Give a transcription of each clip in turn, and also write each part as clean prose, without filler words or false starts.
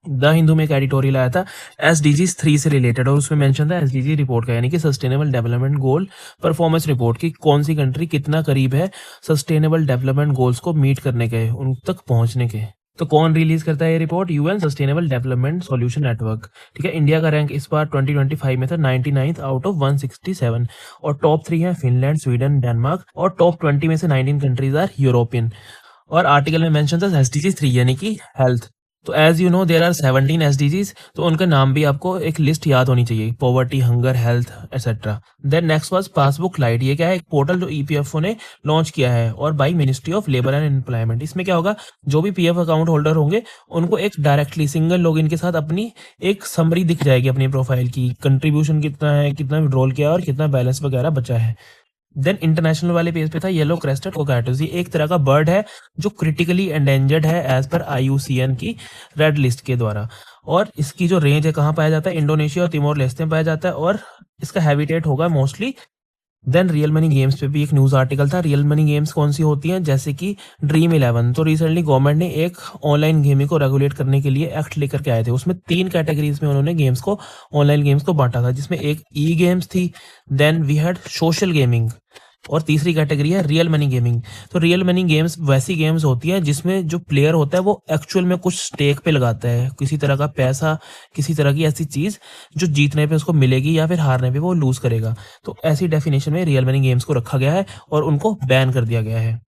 The Hindu में एक editorial आया था SDGs 3 से रिलेटेड, और उसमें मेंशन था SDG रिपोर्ट का, यानी कि sustainable development goal performance report की कौन सी कंट्री कितना करीब है सस्टेनेबल डेवलपमेंट गोल्स को मीट करने के, उन तक पहुंचने के। तो कौन रिलीज करता है ये report? UN sustainable development solution network. ठीक है, इंडिया का रैंक इस बार 2025 में था 99th आउट ऑफ 167, और टॉप 3 है फिनलैंड, स्वीडन, डेनमार्क, और टॉप 20 में से 19 कंट्रीज आर यूरोपियन। और आर्टिकल में मेंशन था SDG 3 यानी कि हेल्थ। तो as you know there are 17 SDGs, तो उनका नाम भी आपको एक लिस्ट याद होनी चाहिए, poverty, hunger, health etcetera. Then next was passbook light. ये क्या है? एक पोर्टल जो EPFO ने लॉन्च किया है और by ministry of labour and employment. इसमें क्या होगा, जो भी PF अकाउंट होल्डर होंगे उनको एक डायरेक्टली सिंगल लॉगिन के साथ अपनी एक समरी दिख जाएगी अपनी प्रोफाइल की, कंट्रीब्यूशन कितना है, कितना विड्रॉल किया और कितना बैलेंस वगैरह बचा है। देन इंटरनेशनल वाले पेज पे था येलो क्रेस्टेड कोकाटोस। ये एक तरह का बर्ड है जो क्रिटिकली एंडेंजर्ड है एज पर IUCN की रेड लिस्ट के द्वारा, और इसकी जो रेंज है कहाँ पाया जाता है? इंडोनेशिया और तिमोर लेस्ते में पाया जाता है, और इसका हैबिटेट होगा mostly. Then real money games पे भी एक न्यूज आर्टिकल था। रियल मनी गेम्स कौन सी होती हैं? जैसे कि ड्रीम 11। तो रिसेंटली गवर्नमेंट ने एक ऑनलाइन गेमिंग को रेगुलेट करने के लिए एक्ट लेकर के आए थे। उसमें 3 कैटेगरीज में उन्होंने गेम्स को, ऑनलाइन गेम्स को बांटा था, जिसमें एक ई गेम्स थी, then we had social gaming, और तीसरी कैटेगरी है रियल मनी गेमिंग। तो रियल मनी गेम्स वैसी गेम्स होती है जिसमें जो प्लेयर होता है वो एक्चुअल में कुछ स्टेक पे लगाता है, किसी तरह का पैसा, किसी तरह की ऐसी चीज जो जीतने पे उसको मिलेगी या फिर हारने पे वो लूज करेगा। तो ऐसी डेफिनेशन में रियल मनी गेम्स को रखा गया है और उनको बैन कर दिया गया है।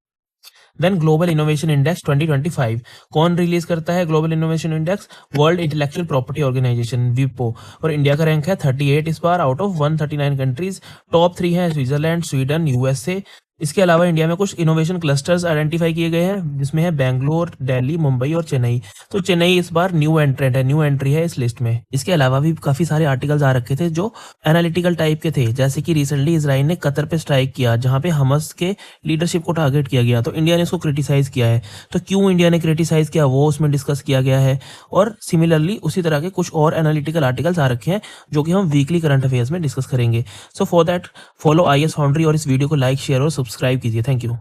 देन ग्लोबल इनोवेशन इंडेक्स 2025 कौन रिलीज करता है? Global innovation index world intellectual property organisation विपो, और इंडिया का रैंक है 38 इस बार आउट ऑफ 139 कंट्रीज। टॉप 3 है स्विट्जरलैंड, स्वीडन, USA। इसके अलावा इंडिया में कुछ इनोवेशन क्लस्टर्स आइडेंटिफाई किए गए हैं, जिसमें है बेंगलोर, दिल्ली, मुंबई और चेन्नई। तो चेन्नई इस बार न्यू एंट्रेंट है, न्यू एंट्री है इस लिस्ट में। इसके अलावा भी काफी सारे आर्टिकल्स आ रखे थे जो एनालिटिकल टाइप के थे, जैसे कि रिसेंटली इसराइल ने कतर पे स्ट्राइक किया जहां पे हमस के लीडरशिप को टारगेट किया गया, तो इंडिया ने इसको क्रिटिसाइज किया है। तो क्यों इंडिया ने क्रिटिसाइज किया वो उसमें डिस्कस किया गया है, और सिमिलरली उसी तरह के कुछ और एनालिटिकल आर्टिकल्स आ रखे हैं जो कि हम वीकली करंट अफेयर्स में डिस्कस करेंगे। So for that follow IS foundry और इस वीडियो को लाइक, शेयर और सब्सक्राइब कीजिए। Thank you.